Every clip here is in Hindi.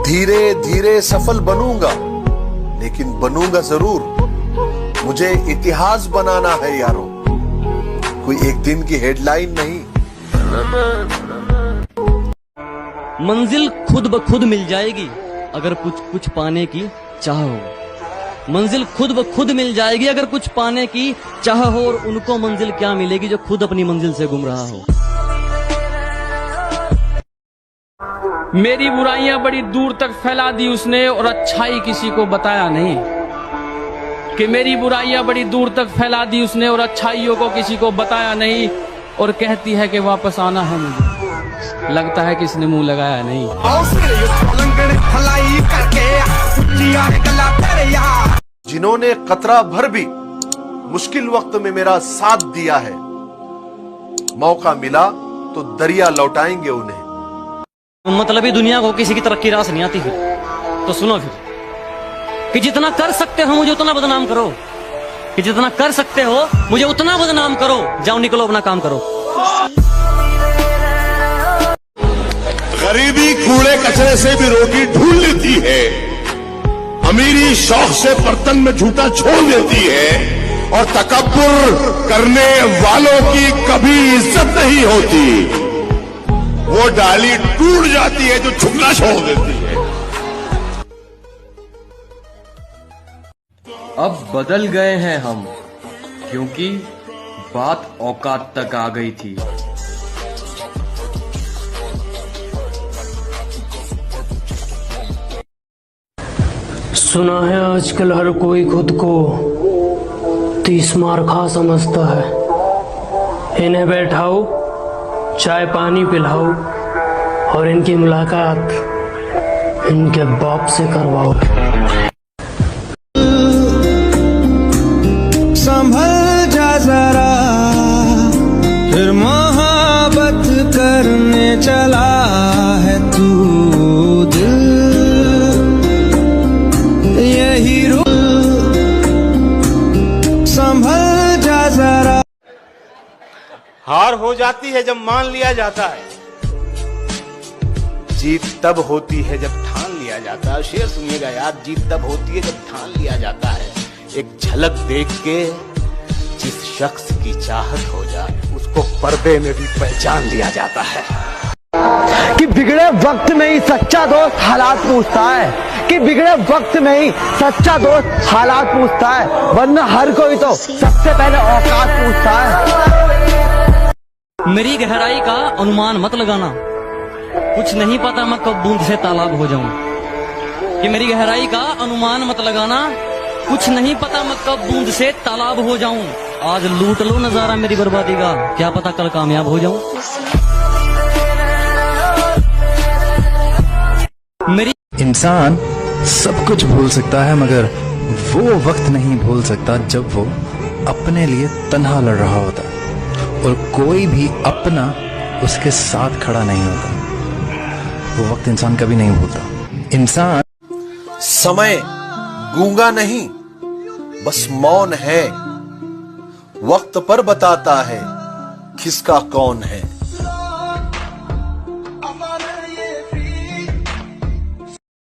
धीरे धीरे सफल बनूंगा, लेकिन बनूंगा जरूर। मुझे इतिहास बनाना है यारों, कोई एक दिन की हेडलाइन नहीं। मंजिल खुद ब खुद मिल जाएगी अगर कुछ पाने की चाह हो। मंजिल खुद ब खुद मिल जाएगी अगर कुछ पाने की चाह हो। और उनको मंजिल क्या मिलेगी जो खुद अपनी मंजिल से गुम रहा हो। मेरी बुराइयां बड़ी दूर तक फैला दी उसने और अच्छाई किसी को बताया नहीं। कि मेरी बुराइयां बड़ी दूर तक फैला दी उसने और अच्छाइयों को किसी को बताया नहीं। और कहती है कि वापस आना है मुझे, लगता है कि इसने मुंह लगाया नहीं। जिन्होंने कतरा भर भी मुश्किल वक्त में मेरा साथ दिया है, मौका मिला तो दरिया लौटाएंगे उन्हें। मतलब ही दुनिया को किसी की तरक्की रास नहीं आती। फिर तो सुनो फिर कि जितना कर सकते हो मुझे उतना बदनाम करो, कि जितना कर सकते हो मुझे उतना बदनाम करो। जाओ निकलो अपना काम करो। गरीबी कूड़े कचरे से भी रोटी ढूंढ लेती है, अमीरी शौक से बर्तन में झूठा छोड़ देती है, और तकब्बुर करने वालों की कभी इज्जत नहीं होती। वो डाली टूट जाती है जो झुकना छोड़ देती है। अब बदल गए हैं हम, क्योंकि बात औकात तक आ गई थी। सुना है आजकल हर कोई खुद को 30 मार खा समझता है। इन्हें बैठाओ, चाय पानी पिलाओ और इनकी मुलाकात इनके बाप से करवाओ। संभल जा जरा, फिर मोहब्बत करने चला है तू। दिल यही रो, संभल जा जरा। हार हो जाती है जब मान लिया जाता है, जीत तब होती है जब ठान लिया जाता है। शेर सुनिएगा यार, जीत तब होती है जब ठान लिया जाता है। एक झलक देख के जिस शख्स की चाहत हो जाए, उसको पर्दे में भी पहचान लिया जाता है। कि बिगड़े वक्त में ही सच्चा दोस्त हालात पूछता है, कि बिगड़े वक्त में ही सच्चा दोस्त हालात पूछता है, वरना हर कोई तो सबसे पहले औकात पूछता है। मेरी गहराई का अनुमान मत लगाना, कुछ नहीं पता मैं कब बूंद से तालाब हो जाऊं। कि मेरी गहराई का अनुमान मत लगाना, कुछ नहीं पता मैं कब बूंद से तालाब हो जाऊं। आज लूट लो नजारा मेरी बर्बादी का, क्या पता कल कामयाब हो जाऊं। मेरी इंसान सब कुछ भूल सकता है, मगर वो वक्त नहीं भूल सकता जब वो अपने लिए तन्हा लड़ रहा होता है और कोई भी अपना उसके साथ खड़ा नहीं होता। वो वक्त इंसान कभी नहीं भूलता। इंसान समय गूंगा नहीं, बस मौन है, वक्त पर बताता है किसका कौन है।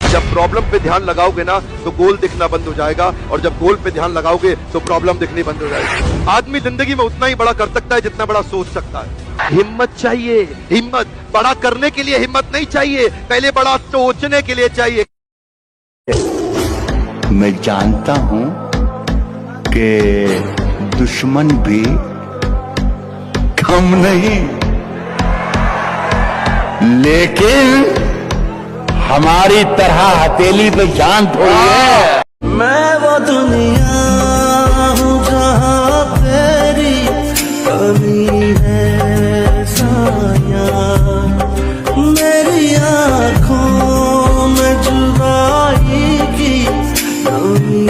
जब प्रॉब्लम पे ध्यान लगाओगे ना तो गोल दिखना बंद हो जाएगा, और जब गोल पे ध्यान लगाओगे तो प्रॉब्लम दिखनी बंद हो जाएगी। आदमी जिंदगी में उतना ही बड़ा कर सकता है जितना बड़ा सोच सकता है। हिम्मत चाहिए, हिम्मत। बड़ा करने के लिए हिम्मत नहीं चाहिए, पहले बड़ा सोचने के लिए चाहिए। मैं जानता हूं कि दुश्मन भी कम नहीं, लेकिन हमारी तरह हथेली पे जान थोड़ी है। मैं वो दुनिया हूँ जहाँ तेरी कमी है साया, मेरी आँखों में जुदाई की कमी।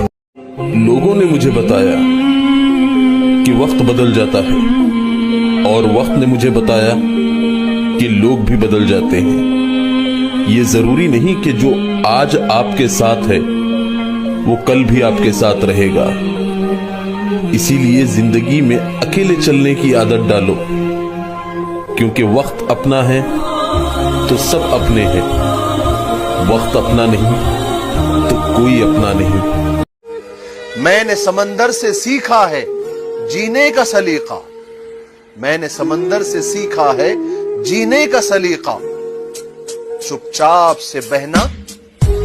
लोगों ने मुझे बताया कि वक्त बदल जाता है, और वक्त ने मुझे बताया कि लोग भी बदल जाते हैं। ये जरूरी नहीं कि जो आज आपके साथ है वो कल भी आपके साथ रहेगा। इसीलिए जिंदगी में अकेले चलने की आदत डालो, क्योंकि वक्त अपना है तो सब अपने हैं। वक्त अपना नहीं तो कोई अपना नहीं। मैंने समंदर से सीखा है जीने का सलीका, मैंने समंदर से सीखा है जीने का सलीका, चुपचाप से बहना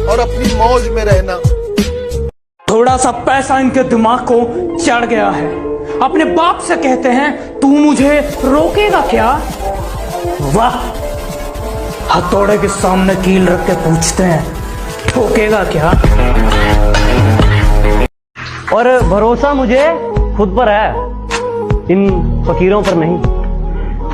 और अपनी मौज में रहना। थोड़ा सा पैसा इनके दिमाग को चढ़ गया है। अपने बाप से कहते हैं तू मुझे रोकेगा क्या? वाह, हथौड़े के सामने कील रख के पूछते हैं ठोकेगा क्या? और भरोसा मुझे खुद पर है, इन फकीरों पर नहीं।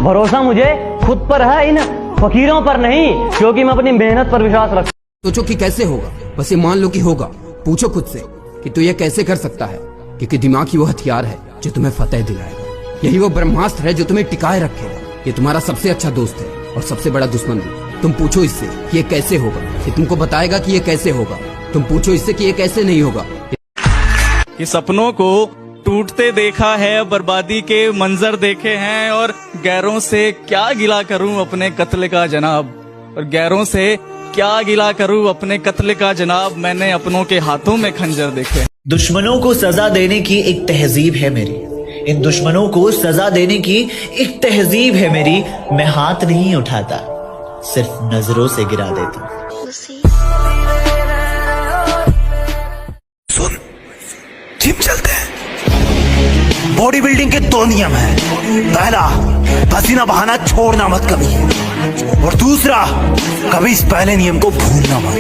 भरोसा मुझे खुद पर है, इन फकीरों पर नहीं, क्योंकि मैं अपनी मेहनत पर विश्वास रखता हूं। सोचो कि कैसे होगा, बस ये मान लो कि होगा। पूछो खुद से कि तू ये कैसे कर सकता है, क्योंकि दिमाग ही वो हथियार है जो तुम्हें फतेह दिलाएगा। यही वो ब्रह्मास्त्र है जो तुम्हें टिकाए रखेगा। ये तुम्हारा सबसे अच्छा दोस्त है और सबसे बड़ा दुश्मन भी। तुम पूछो इससे कि ये कैसे होगा, ये तुमको बताएगा कि ये कैसे होगा। तुम पूछो इससे कि ये कैसे नहीं होगा। कि सपनों को टूटते देखा है, बर्बादी के मंजर देखे हैं, और गैरों से क्या गिला करूं अपने कत्ल का जनाब, और गैरों से क्या गिला करूं अपने कत्ल का जनाब, मैंने अपनों के हाथों में खंजर देखे। दुश्मनों को सजा देने की एक तहजीब है मेरी, इन दुश्मनों को सजा देने की एक तहजीब है मेरी। मैं हाथ नहीं उठाता, सिर्फ नजरों से गिरा देता हूं। सुन, जिम चलते हैं। बॉडी बिल्डिंग के 2 नियम हैं। पहला, पसीना बहाना छोड़ना मत कभी, और दूसरा, कभी इस पहले नियम को भूलना मत,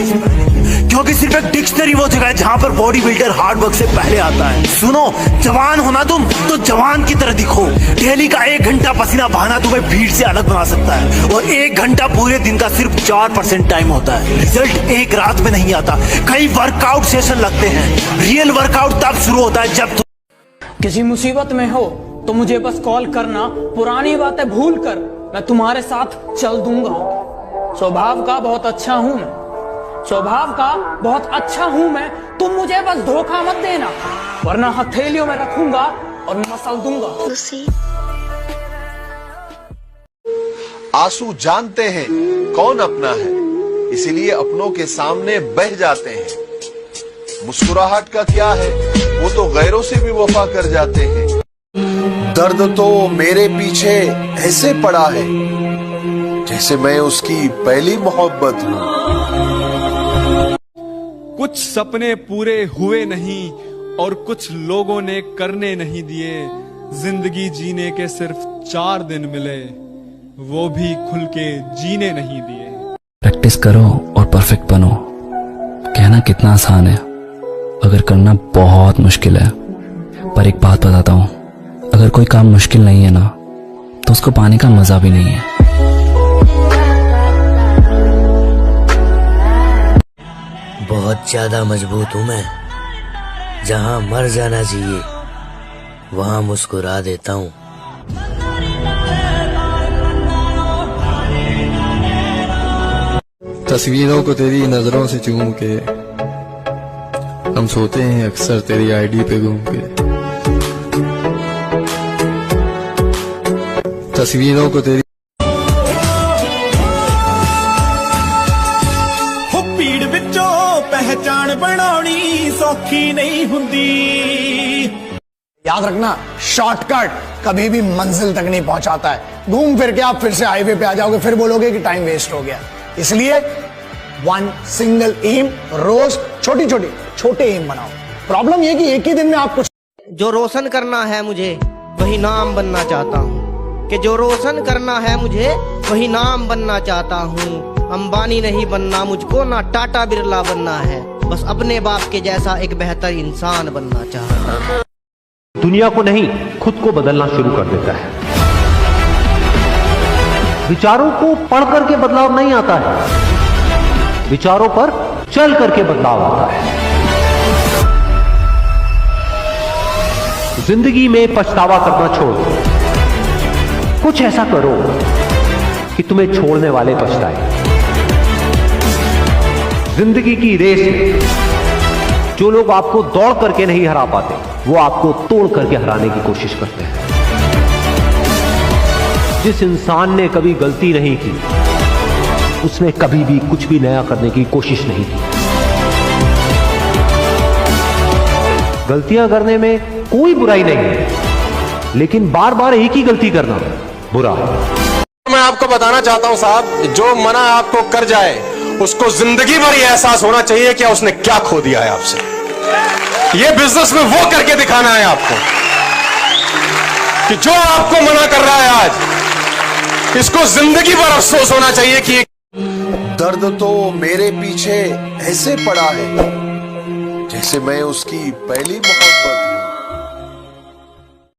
क्योंकि सिर्फ एक डिक्शनरी वो जगह है जहां पर बॉडी बिल्डर हार्ड वर्क से पहले आता है। सुनो, जवान होना तुम तो जवान की तरह दिखो। डेली का 1 घंटा पसीना बहाना तुम्हें भीड़ से अलग बना सकता है, और 1 घंटा पूरे दिन का सिर्फ 4% टाइम होता है। रिजल्ट एक रात में नहीं आता, कई वर्कआउट सेशन लगते हैं। रियल वर्कआउट तब शुरू होता है जब किसी मुसीबत में हो तो मुझे बस कॉल करना, पुरानी बातें भूल कर मैं तुम्हारे साथ चल दूंगा। स्वभाव का बहुत अच्छा हूं मैं, स्वभाव का बहुत अच्छा हूं मैं। तुम मुझे बस धोखा मत देना, वरना हथेलियों में रखूंगा और मसल दूंगा। आंसू जानते हैं कौन अपना है, इसीलिए अपनों के सामने बह जाते हैं। मुस्कुराहट का क्या है, वो तो गैरों से भी वफा कर जाते हैं। दर्द तो मेरे पीछे ऐसे पड़ा है जैसे मैं उसकी पहली मोहब्बत हूं। कुछ सपने पूरे हुए नहीं और कुछ लोगों ने करने नहीं दिए। जिंदगी जीने के सिर्फ 4 दिन मिले, वो भी खुल के जीने नहीं दिए। प्रैक्टिस करो और परफेक्ट बनो। कहना कितना आसान है, अगर करना बहुत मुश्किल है। पर एक बात बताता हूँ, अगर कोई काम मुश्किल नहीं है ना, तो उसको पाने का मजा भी नहीं है। बहुत ज्यादा मजबूत हूं मैं, जहां मर जाना चाहिए वहां मुस्कुरा देता हूं। तस्वीरों को तेरी नजरों से चूम के हम सोते हैं अक्सर तेरी आईडी पे घूम के। तस्वीरों को तेरी भीड़ विचों पहचान बनानी सौखी नहीं हुंदी। याद रखना, शॉर्टकट कभी भी मंजिल तक नहीं पहुंचाता है। घूम फिर के आप फिर से हाईवे पे आ जाओगे, फिर बोलोगे कि टाइम वेस्ट हो गया। इसलिए 1 सिंगल एम, रोज छोटे एम बनाओ। प्रॉब्लम ये कि एक ही दिन में आप कुछ जो रोशन करना है मुझे वही नाम बनना चाहता हूँ, कि जो रोशन करना है मुझे वही नाम बनना चाहता हूँ। अंबानी नहीं बनना मुझको, ना टाटा बिरला बनना है, बस अपने बाप के जैसा एक बेहतर इंसान बनना चाहता हूँ। दुनिया को नहीं, खुद को बदलना शुरू कर देता है। विचारों को पढ़ करके बदलाव नहीं आता है, विचारों पर चल करके बदलाव आता है। जिंदगी में पछतावा करना छोड़ दो, कुछ ऐसा करो कि तुम्हें छोड़ने वाले पछताए। जिंदगी की रेस में जो लोग आपको दौड़ करके नहीं हरा पाते, वो आपको तोड़ करके हराने की कोशिश करते हैं। जिस इंसान ने कभी गलती नहीं की, उसने कभी भी कुछ भी नया करने की कोशिश नहीं की। गलतियां करने में कोई बुराई नहीं है, लेकिन बार बार एक ही गलती करना बुरा है। मैं आपको बताना चाहता हूं साहब, जो मना आपको कर जाए उसको जिंदगी भर यह एहसास होना चाहिए कि उसने क्या खो दिया है आपसे। ये बिजनेस में वो करके दिखाना है आपको कि जो आपको मना कर रहा है आज, इसको जिंदगी भर अफसोस होना चाहिए कि दर्द तो मेरे पीछे ऐसे पड़ा है जैसे मैं उसकी पहली मोहब्बत